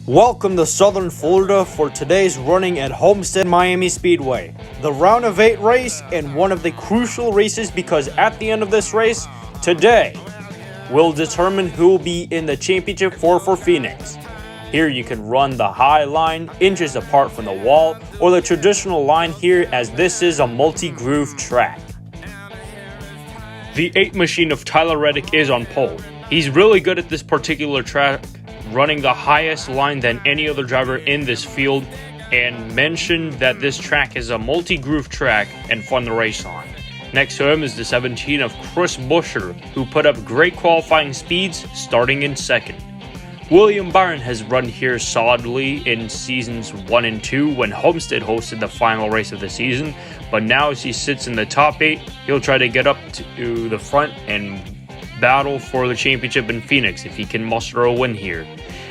Welcome to Southern Florida for today's running at Homestead-Miami Speedway. The round of 8 race and one of the crucial races because at the end of this race, today, will determine who will be in the championship for Phoenix. Here you can run the high line, inches apart from the wall, or the traditional line here as this is a multi-groove track. The 8 machine of Tyler Reddick is on pole. He's really good at this particular track, running the highest line than any other driver in this field, and mentioned that this track is a multi-groove track and fun to race on. Next to him is the 17 of Chris Buescher, who put up great qualifying speeds starting in second. William Byron has run here solidly in seasons 1 and 2 when Homestead hosted the final race of the season, but now as he sits in the top 8, he'll try to get up to the front and battle for the championship in Phoenix if he can muster a win here.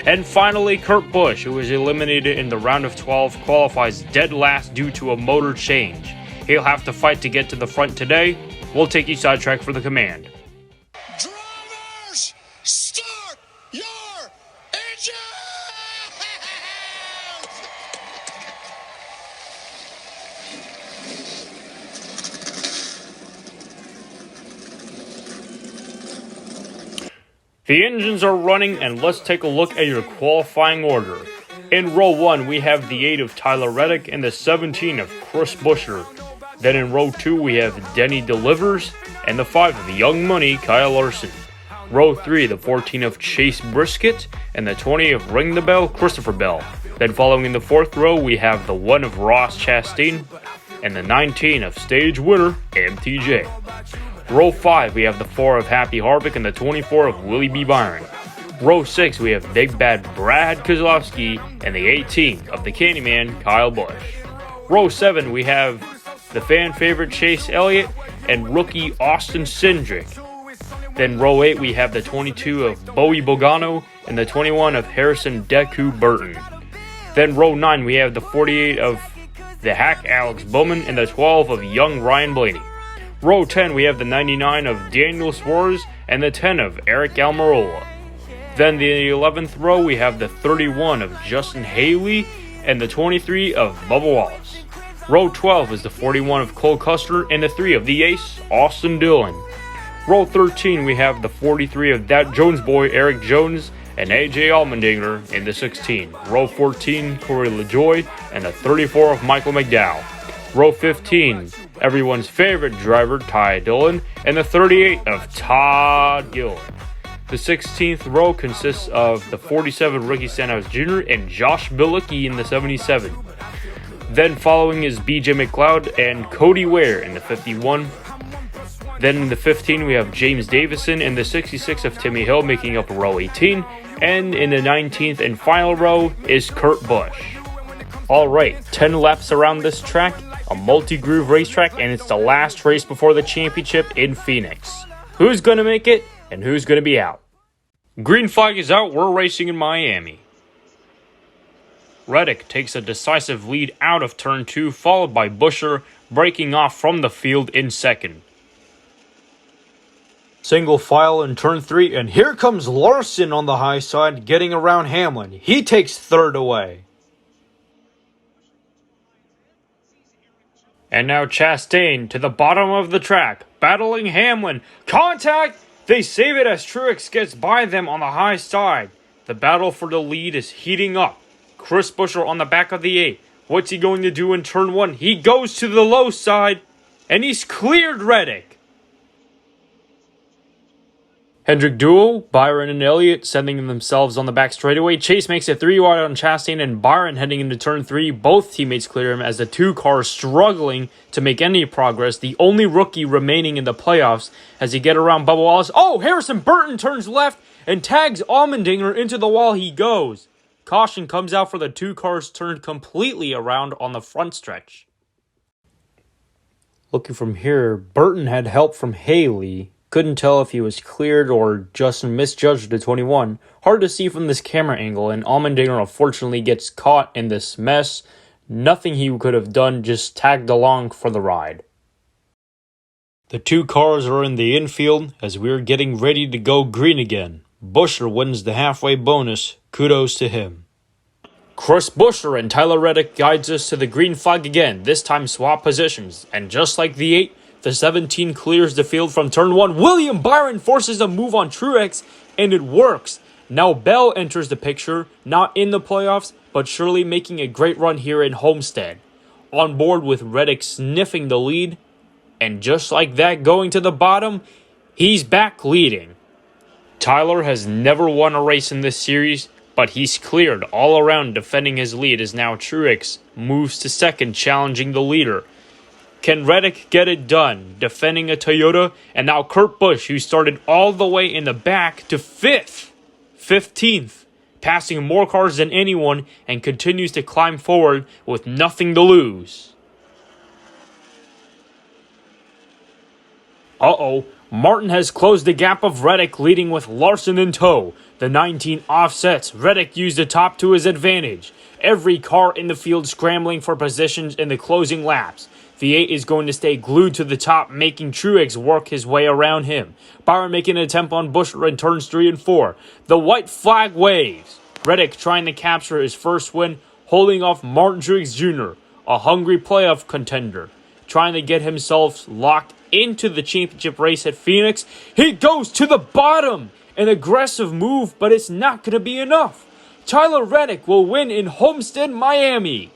And finally, Kurt Busch, who was eliminated in the round of 12, qualifies dead last due to a motor change. He'll have to fight to get to the front today. We'll take you sidetrack for the command. Drivers, start your engines! The engines are running, and let's take a look at your qualifying order. In row 1, we have the 8 of Tyler Reddick and the 17 of Chris Buescher. Then in row 2, we have Denny Delivers and the 5 of Young Money, Kyle Larson. Row 3, the 14 of Chase Brisket and the 20 of Ring the Bell, Christopher Bell. Then following in the 4th row, we have the 1 of Ross Chastain and the 19 of Stage Winner, MTJ. Row 5, we have the 4 of Happy Harvick and the 24 of Willie B. Byron. Row 6, we have Big Bad Brad Keselowski and the 18 of the Candyman, Kyle Busch. Row 7, we have the fan favorite Chase Elliott and rookie Austin Cindric. Then row 8, we have the 22 of Bowie Bogano and the 21 of Harrison Deku Burton. Then row 9, we have the 48 of the Hack Alex Bowman and the 12 of Young Ryan Blaney. Row 10, we have the 99 of Daniel Suarez and the 10 of Eric Almirola. Then the 11th row, we have the 31 of Justin Haley and the 23 of Bubba Wallace. Row 12 is the 41 of Cole Custer and the 3 of the ace, Austin Dillon. Row 13, we have the 43 of That Jones Boy, Eric Jones, and AJ Allmendinger in the 16. Row 14, Corey LaJoie, and the 34 of Michael McDowell. Row 15, everyone's favorite driver, Ty Dillon, and the 38 of Todd Gilliland. The 16th row consists of the 47 Ricky Stenhouse Jr. and Josh Bilicki in the 77. Then following is BJ McLeod and Cody Ware in the 51. Then in the 15 we have James Davison and the 66 of Timmy Hill making up row 18. And in the 19th and final row is Kurt Busch. Alright, 10 laps around this track, a multi-groove racetrack, and it's the last race before the championship in Phoenix. Who's going to make it and who's going to be out? Green flag is out, we're racing in Miami. Reddick takes a decisive lead out of turn 2, followed by Buescher breaking off from the field in second. Single file in turn 3, and here comes Larson on the high side getting around Hamlin. He takes third away. And now Chastain to the bottom of the track, battling Hamlin. Contact! They save it as Truex gets by them on the high side. The battle for the lead is heating up. Chris Buescher on the back of the 8. What's he going to do in turn 1? He goes to the low side, and he's cleared Reddick. Hendrick duo, Byron and Elliott sending themselves on the back straightaway. Chase makes it 3 wide on Chastain, and Byron heading into turn 3. Both teammates clear him as the 2 cars struggling to make any progress. The only rookie remaining in the playoffs as he get around Bubba Wallace. Oh, Harrison Burton turns left and tags Allmendinger into the wall he goes. Caution comes out for the 2 cars turned completely around on the front stretch. Looking from here, Burton had help from Haley. Couldn't tell if he was cleared or just misjudged the 21. Hard to see from this camera angle, and Allmendinger unfortunately gets caught in this mess. Nothing he could have done, just tagged along for the ride. The 2 cars are in the infield as we're getting ready to go green again. Buescher wins the halfway bonus. Kudos to him. Chris Buescher and Tyler Reddick guides us to the green flag again, this time swap positions. And just like the 8, the 17 clears the field from turn 1. William Byron forces a move on Truex, and it works. Now Bell enters the picture, not in the playoffs, but surely making a great run here in Homestead. On board with Reddick sniffing the lead, and just like that going to the bottom, he's back leading. Tyler has never won a race in this series, but he's cleared all around defending his lead as now Truex moves to second, challenging the leader. Can Reddick get it done, defending a Toyota? And now Kurt Busch, who started all the way in the back, to 15th, passing more cars than anyone and continues to climb forward with nothing to lose. Martin has closed the gap of Reddick, leading with Larson in tow. The 19 offsets. Reddick used the top to his advantage. Every car in the field scrambling for positions in the closing laps. The 8 is going to stay glued to the top, making Truex work his way around him. Byron making an attempt on Buescher in turns 3 and 4. The white flag waves. Reddick trying to capture his first win, holding off Martin Truex Jr., a hungry playoff contender, trying to get himself locked into the championship race at Phoenix. He goes to the bottom. An aggressive move, but it's not going to be enough. Tyler Reddick will win in Homestead-Miami.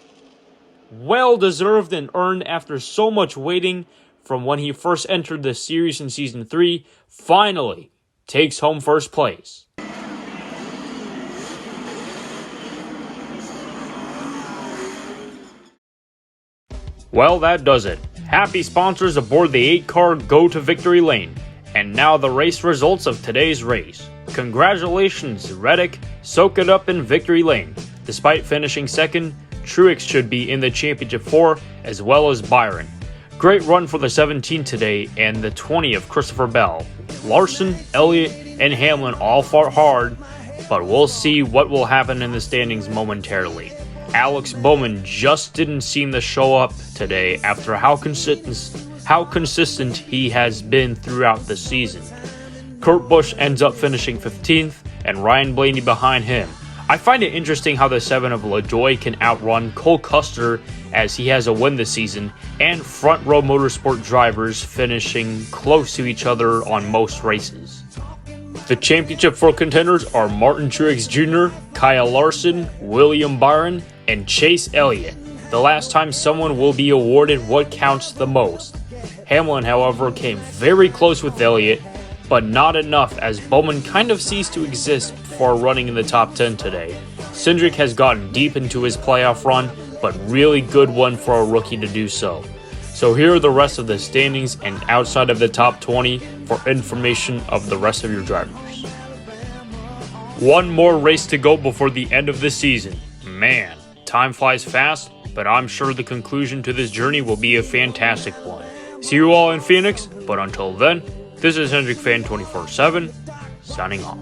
Well deserved and earned after so much waiting from when he first entered the series in Season 3. Finally takes home first place. Well, that does it. Happy sponsors aboard the 8 car go to victory lane. And now the race results of today's race. Congratulations, Reddick. Soak it up in victory lane. Despite finishing second, Truex should be in the championship 4, as well as Byron. Great run for the 17 today and the 20 of Christopher Bell. Larson, Elliott, and Hamlin all fought hard, but we'll see what will happen in the standings momentarily. Alex Bowman just didn't seem to show up today after how consistent he has been throughout the season. Kurt Busch ends up finishing 15th and Ryan Blaney behind him. I find it interesting how the 7 of LaJoie can outrun Cole Custer as he has a win this season, and front row motorsport drivers finishing close to each other on most races. The championship 4 contenders are Martin Truex Jr., Kyle Larson, William Byron, and Chase Elliott. The last time someone will be awarded what counts the most. Hamlin, however, came very close with Elliott, but not enough as Bowman kind of ceased to exist before running in the top 10 today. Cindric has gotten deep into his playoff run, but really good one for a rookie to do so. So here are the rest of the standings and outside of the top 20 for information of the rest of your drivers. One more race to go before the end of the season. Man, time flies fast, but I'm sure the conclusion to this journey will be a fantastic one. See you all in Phoenix, but until then, this is Hendrick Fan 24/7, signing off.